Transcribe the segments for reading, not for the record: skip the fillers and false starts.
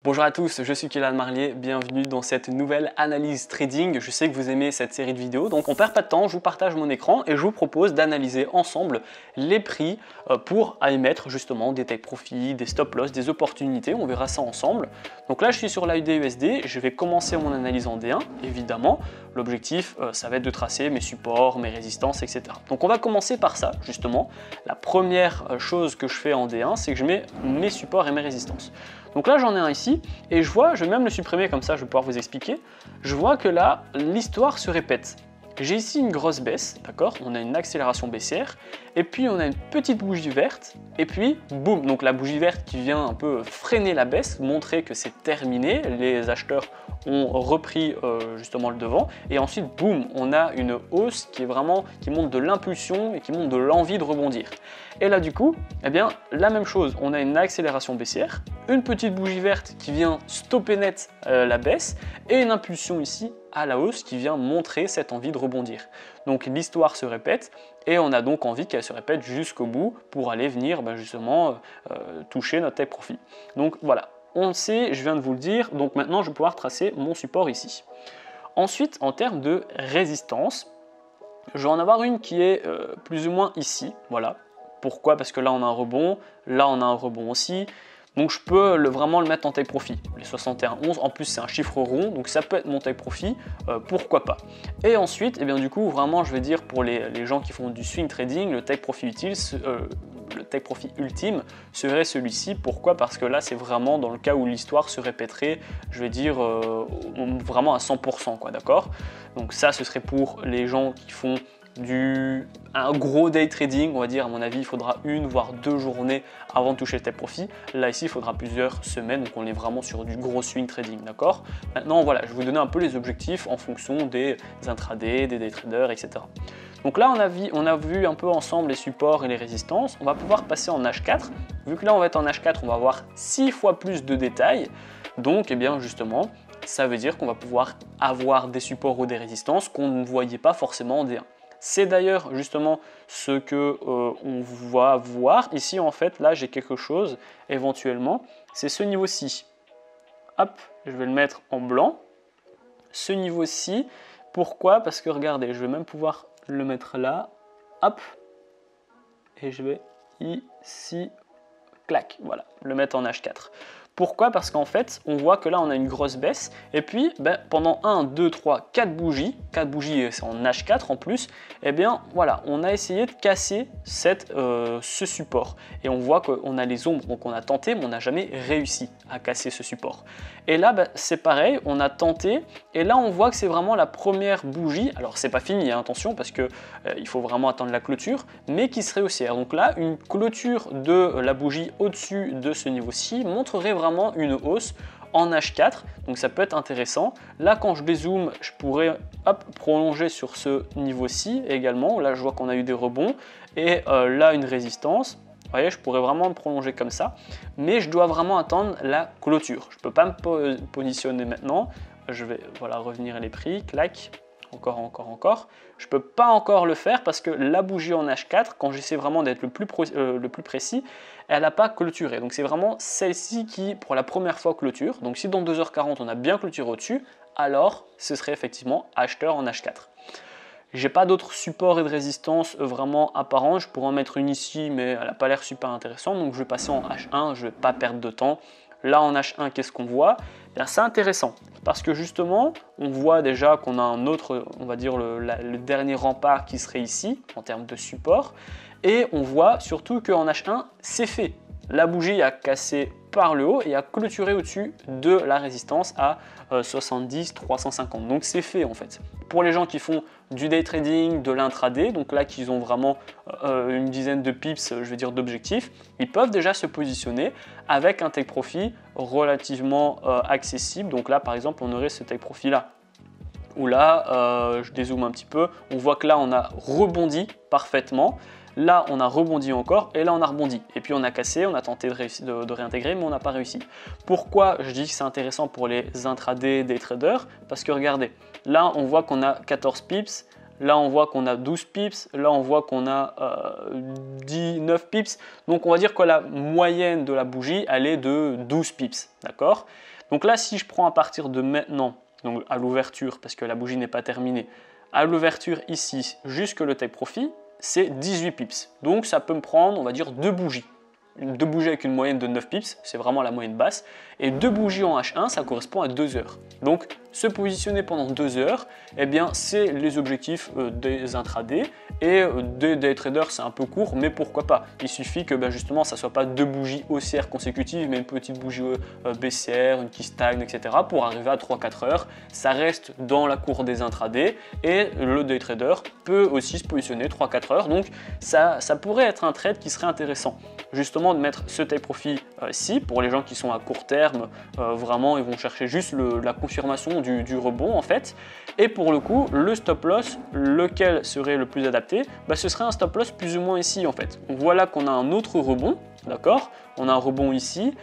Bonjour à tous, je suis Kylian Marlier, bienvenue dans cette nouvelle analyse trading. Je sais que vous aimez cette série de vidéos, donc on perd pas de temps, je vous partage mon écran et je vous propose d'analyser ensemble les prix pour émettre justement des take profits, des stop loss, des opportunités, on verra ça ensemble. Donc là je suis sur l'AUD/USD, je vais commencer mon analyse en D1, évidemment. L'objectif ça va être de tracer mes supports, mes résistances, etc. Donc on va commencer par ça justement. La première chose que je fais en D1, c'est que je mets mes supports et mes résistances. Donc là j'en ai un ici et je vois, je vais même le supprimer comme ça je vais pouvoir vous expliquer, je vois que là l'histoire se répète. J'ai ici une grosse baisse, d'accord, on a une accélération baissière et puis on a une petite bougie verte et puis boum, donc la bougie verte qui vient un peu freiner la baisse, montrer que c'est terminé, les acheteurs ont repris justement le devant et ensuite boum, on a une hausse qui est vraiment, qui montre de l'impulsion et qui montre de l'envie de rebondir. Et là du coup, eh bien la même chose, on a une accélération baissière, une petite bougie verte qui vient stopper net la baisse et une impulsion ici à la hausse qui vient montrer cette envie de rebondir. Donc l'histoire se répète et on a donc envie qu'elle se répète jusqu'au bout pour aller venir justement toucher notre take profit. Donc voilà, on le sait, je viens de vous le dire, donc maintenant je vais pouvoir tracer mon support ici. Ensuite, en termes de résistance, je vais en avoir une qui est plus ou moins ici, voilà. Pourquoi? Parce que là on a un rebond, là on a un rebond aussi. Donc je peux vraiment le mettre en take profit. Les 61,11, en plus c'est un chiffre rond, donc ça peut être mon take profit, pourquoi pas. Et ensuite, eh bien, du coup, vraiment je vais dire pour les gens qui font du swing trading, le take profit ultime serait celui-ci. Pourquoi? Parce que là c'est vraiment dans le cas où l'histoire se répéterait, je vais dire vraiment à 100%, quoi, d'accord? Donc ça ce serait pour les gens qui font un gros day trading, on va dire. À mon avis il faudra une voire deux journées avant de toucher le take profit. Là ici il faudra plusieurs semaines, donc on est vraiment sur du gros swing trading, d'accord. Maintenant voilà, je vais vous donner un peu les objectifs en fonction des intradés, des day traders, etc. Donc là on a vu un peu ensemble les supports et les résistances. On va pouvoir passer en H4. Vu que là on va être en H4, on va avoir 6 fois plus de détails. Donc eh bien justement ça veut dire qu'on va pouvoir avoir des supports ou des résistances qu'on ne voyait pas forcément en D1. C'est d'ailleurs justement ce que on va voir ici. En fait là j'ai quelque chose éventuellement, c'est ce niveau-ci. Hop, je vais le mettre en blanc, ce niveau-ci. Pourquoi? Parce que regardez, je vais même pouvoir le mettre là, hop, et je vais ici, clac, voilà, le mettre en H4. Pourquoi? Parce qu'en fait, on voit que là, on a une grosse baisse. Et puis, pendant 1, 2, 3, 4 bougies c'est en H4 en plus, eh bien, voilà, on a essayé de casser ce support. Et on voit qu'on a les ombres, donc on a tenté, mais on n'a jamais réussi à casser ce support. Et là, c'est pareil, on a tenté, et là, on voit que c'est vraiment la première bougie. Alors, c'est pas fini, hein, attention, parce que il faut vraiment attendre la clôture, mais qui serait haussière. Donc là, une clôture de la bougie au-dessus de ce niveau-ci montrerait vraiment une hausse en H4, donc ça peut être intéressant. Là quand je dézoome, je pourrais prolonger sur ce niveau-ci également. Là je vois qu'on a eu des rebonds et là une résistance. Vous voyez, je pourrais vraiment me prolonger comme ça, mais je dois vraiment attendre la clôture. Je ne peux pas me positionner maintenant. Je vais revenir les prix, clac. Encore. Je ne peux pas encore le faire parce que la bougie en H4, quand j'essaie vraiment d'être le plus précis, elle n'a pas clôturé. Donc c'est vraiment celle-ci qui, pour la première fois, clôture. Donc si dans 2h40, on a bien clôturé au-dessus, alors ce serait effectivement acheteur en H4. J'ai pas d'autres supports et de résistance vraiment apparents. Je pourrais en mettre une ici, mais elle n'a pas l'air super intéressante. Donc je vais passer en H1, je ne vais pas perdre de temps. Là en H1, qu'est-ce qu'on voit? C'est intéressant parce que justement, on voit déjà qu'on a un autre, on va dire le dernier rempart qui serait ici en termes de support. Et on voit surtout qu'en H1, c'est fait. La bougie a cassé par le haut et a clôturé au-dessus de la résistance à 70, 350. Donc c'est fait en fait. Pour les gens qui font du day trading, de l'intraday, donc là qu'ils ont vraiment une dizaine de pips, je veux dire d'objectifs, ils peuvent déjà se positionner avec un take profit relativement accessible. Donc là par exemple on aurait ce take profit là. Où là, je dézoome un petit peu, on voit que là on a rebondi parfaitement. Là, on a rebondi encore et là, on a rebondi. Et puis, on a cassé, on a tenté de réintégrer, mais on n'a pas réussi. Pourquoi je dis que c'est intéressant pour les intraday des traders? Parce que regardez, là, on voit qu'on a 14 pips. Là, on voit qu'on a 12 pips. Là, on voit qu'on a 9 pips. Donc, on va dire que la moyenne de la bougie, elle est de 12 pips. D'accord? Donc là, si je prends à partir de maintenant, donc à l'ouverture, parce que la bougie n'est pas terminée, à l'ouverture ici, jusque le take profit, c'est 18 pips. Donc ça peut me prendre, on va dire, 2 bougies. 2 bougies avec une moyenne de 9 pips, c'est vraiment la moyenne basse. Et 2 bougies en H1, ça correspond à 2 heures. Donc se positionner pendant 2 heures, eh bien c'est les objectifs des intradés. Et des day traders, c'est un peu court, mais pourquoi pas. Il suffit que justement ça ne soit pas 2 bougies haussières consécutives, mais une petite bougie baissière, une qui stagne, etc. pour arriver à 3-4 heures. Ça reste dans la cour des intradés et le day trader peut aussi se positionner 3-4 heures. Donc ça pourrait être un trade qui serait intéressant. Justement de mettre ce take profit ci pour les gens qui sont à court terme, vraiment ils vont chercher juste la confirmation du rebond en fait. Et pour le coup, le stop loss, lequel serait le plus adapté, ce serait un stop loss plus ou moins ici en fait. Donc voilà qu'on a un autre rebond, d'accord? On a un rebond ici.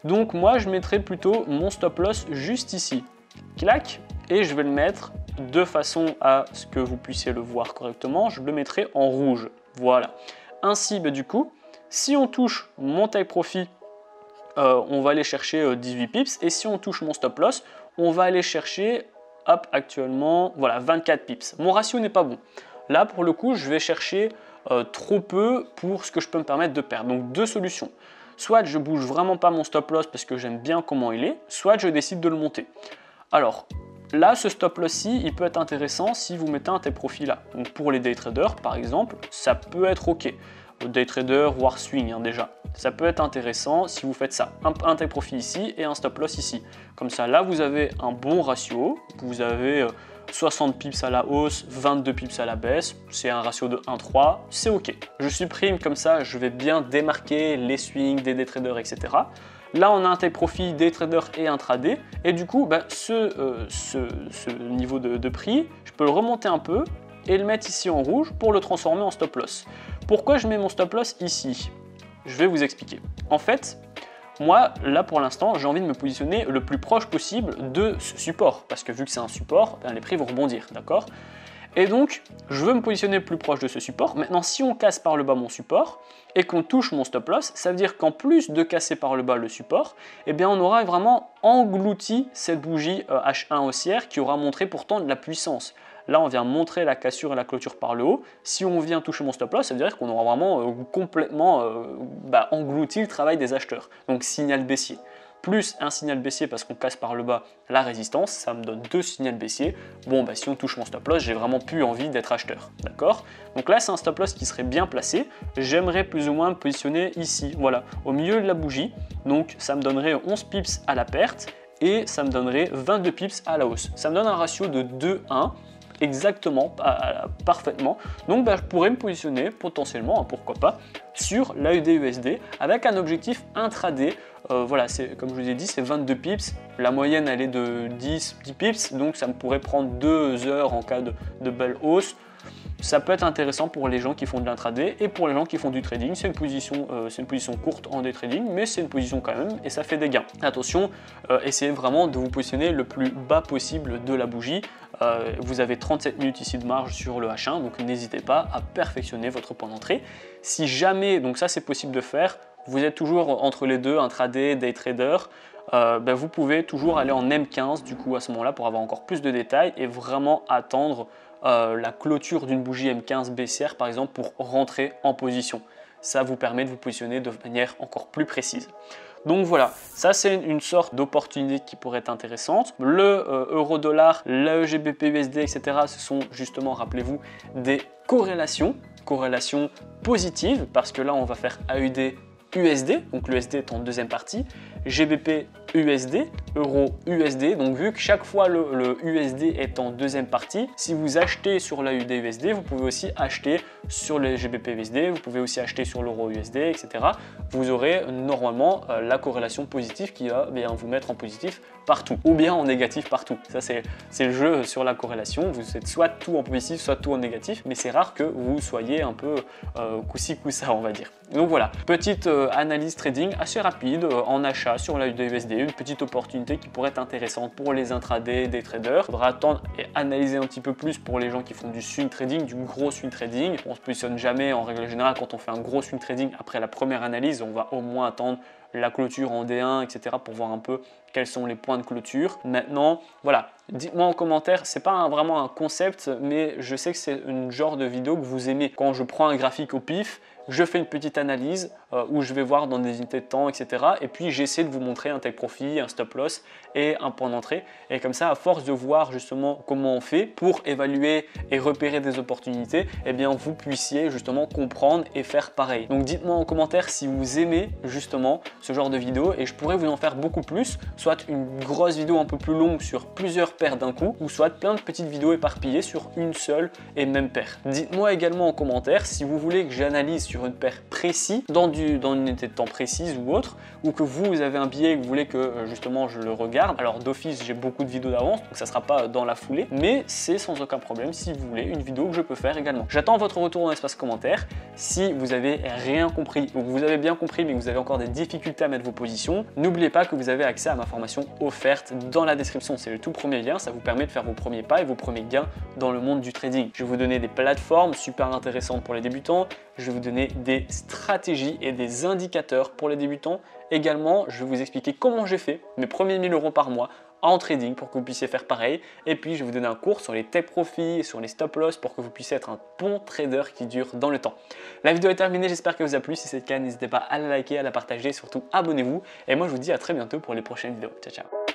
Donc moi je mettrais plutôt mon stop loss juste ici. Clac, et je vais le mettre de façon à ce que vous puissiez le voir correctement. Je le mettrai en rouge. Voilà. Ainsi, du coup, si on touche mon take profit, on va aller chercher 18 pips. Et si on touche mon stop loss, on va aller chercher, hop, actuellement, voilà, 24 pips. Mon ratio n'est pas bon. Là, pour le coup, je vais chercher trop peu pour ce que je peux me permettre de perdre. Donc, 2 solutions. Soit je bouge vraiment pas mon stop loss parce que j'aime bien comment il est, soit je décide de le monter. Alors, là, ce stop loss-ci, il peut être intéressant si vous mettez un take profit là. Donc, pour les day traders, par exemple, ça peut être OK. Day trader, voire swing déjà. Ça peut être intéressant si vous faites ça. Un take profit ici et un stop loss ici. Comme ça, là, vous avez un bon ratio. Vous avez 60 pips à la hausse, 22 pips à la baisse. C'est un ratio de 1,3. C'est OK. Je supprime comme ça, je vais bien démarquer les swings des day traders, etc. Là, on a un take profit day trader et intraday. Et du coup, ce niveau de prix, je peux le remonter un peu et le mettre ici en rouge pour le transformer en stop loss. Pourquoi je mets mon stop loss ici? Je vais vous expliquer. En fait, moi, là pour l'instant, j'ai envie de me positionner le plus proche possible de ce support. Parce que vu que c'est un support, les prix vont rebondir, d'accord? Et donc, je veux me positionner le plus proche de ce support. Maintenant, si on casse par le bas mon support et qu'on touche mon stop loss, ça veut dire qu'en plus de casser par le bas le support, eh bien, on aura vraiment englouti cette bougie H1 haussière qui aura montré pourtant de la puissance. Là, on vient montrer la cassure et la clôture par le haut. Si on vient toucher mon stop loss, ça veut dire qu'on aura vraiment complètement englouti le travail des acheteurs. Donc, signal baissier. Plus un signal baissier parce qu'on casse par le bas la résistance, ça me donne 2 signaux baissiers. Bon, si on touche mon stop loss, j'ai vraiment plus envie d'être acheteur. D'accord? Donc là, c'est un stop loss qui serait bien placé. J'aimerais plus ou moins me positionner ici, voilà, au milieu de la bougie. Donc, ça me donnerait 11 pips à la perte et ça me donnerait 22 pips à la hausse. Ça me donne un ratio de 2-1. Exactement, parfaitement. Donc je pourrais me positionner potentiellement, pourquoi pas, sur l'AUD-USD avec un objectif intraday. Voilà, comme je vous ai dit, c'est 22 pips. La moyenne, elle est de 10 pips, donc ça me pourrait prendre 2 heures en cas de belle hausse. Ça peut être intéressant pour les gens qui font de l'intraday et pour les gens qui font du trading. C'est une position courte en day trading, mais c'est une position quand même et ça fait des gains. Attention, essayez vraiment de vous positionner le plus bas possible de la bougie. Vous avez 37 minutes ici de marge sur le H1, donc n'hésitez pas à perfectionner votre point d'entrée. Si jamais, donc ça c'est possible de faire, vous êtes toujours entre les deux, intraday, day trader, vous pouvez toujours aller en M15 du coup à ce moment-là pour avoir encore plus de détails et vraiment attendre la clôture d'une bougie M15 baissière par exemple pour rentrer en position. Ça vous permet de vous positionner de manière encore plus précise. Donc voilà, ça c'est une sorte d'opportunité qui pourrait être intéressante. Le euro-dollar, l'AEGBP-USD, etc. ce sont justement, rappelez-vous, des corrélations positives parce que là on va faire AUD-USD, donc l'USD est en deuxième partie, GBP-USD, Euro-USD, donc vu que chaque fois le USD est en deuxième partie, si vous achetez sur l'AUD-USD, vous pouvez aussi acheter sur le GBP-USD, vous pouvez aussi acheter sur l'Euro-USD, etc. Vous aurez normalement la corrélation positive qui va bien vous mettre en positif partout, ou bien en négatif partout. Ça c'est le jeu sur la corrélation, vous êtes soit tout en positif, soit tout en négatif, mais c'est rare que vous soyez un peu coup-ci coup-ça, on va dire. Donc voilà, petite analyse trading assez rapide en achat sur l'AUD-USD, une petite opportunité qui pourrait être intéressante pour les intraday des traders. Il faudra attendre et analyser un petit peu plus pour les gens qui font du swing trading, du gros swing trading. On se positionne jamais en règle générale quand on fait un gros swing trading après la première analyse, on va au moins attendre la clôture en D1, etc. pour voir un peu quels sont les points de clôture. Maintenant, voilà, dites-moi en commentaire, c'est pas vraiment un concept, mais je sais que c'est une genre de vidéo que vous aimez. Quand je prends un graphique au pif, je fais une petite analyse où je vais voir dans des unités de temps, etc. Et puis j'essaie de vous montrer un take profit, un stop loss et un point d'entrée. Et comme ça, à force de voir justement comment on fait pour évaluer et repérer des opportunités, eh bien vous puissiez justement comprendre et faire pareil. Donc dites-moi en commentaire si vous aimez justement ce genre de vidéo et je pourrais vous en faire beaucoup plus, soit une grosse vidéo un peu plus longue sur plusieurs paires d'un coup, ou soit plein de petites vidéos éparpillées sur une seule et même paire. Dites-moi également en commentaire si vous voulez que j'analyse sur une paire précise, dans une unité de temps précise ou autre, ou que vous avez un billet et que vous voulez que justement je le regarde. Alors d'office, j'ai beaucoup de vidéos d'avance, donc ça ne sera pas dans la foulée, mais c'est sans aucun problème si vous voulez une vidéo que je peux faire également. J'attends votre retour dans l'espace commentaire. Si vous avez rien compris ou que vous avez bien compris mais que vous avez encore des difficultés à mettre vos positions, n'oubliez pas que vous avez accès à ma formation offerte dans la description. C'est le tout premier lien, ça vous permet de faire vos premiers pas et vos premiers gains dans le monde du trading. Je vais vous donner des plateformes super intéressantes pour les débutants, je vais vous donner des stratégies et des indicateurs pour les débutants. Également, je vais vous expliquer comment j'ai fait mes premiers 1000 € par mois en trading pour que vous puissiez faire pareil. Et puis, je vais vous donner un cours sur les take profits, sur les stop loss pour que vous puissiez être un bon trader qui dure dans le temps. La vidéo est terminée, j'espère qu'elle vous a plu. Si c'est le cas, n'hésitez pas à la liker, à la partager et surtout abonnez-vous. Et moi, je vous dis à très bientôt pour les prochaines vidéos. Ciao, ciao.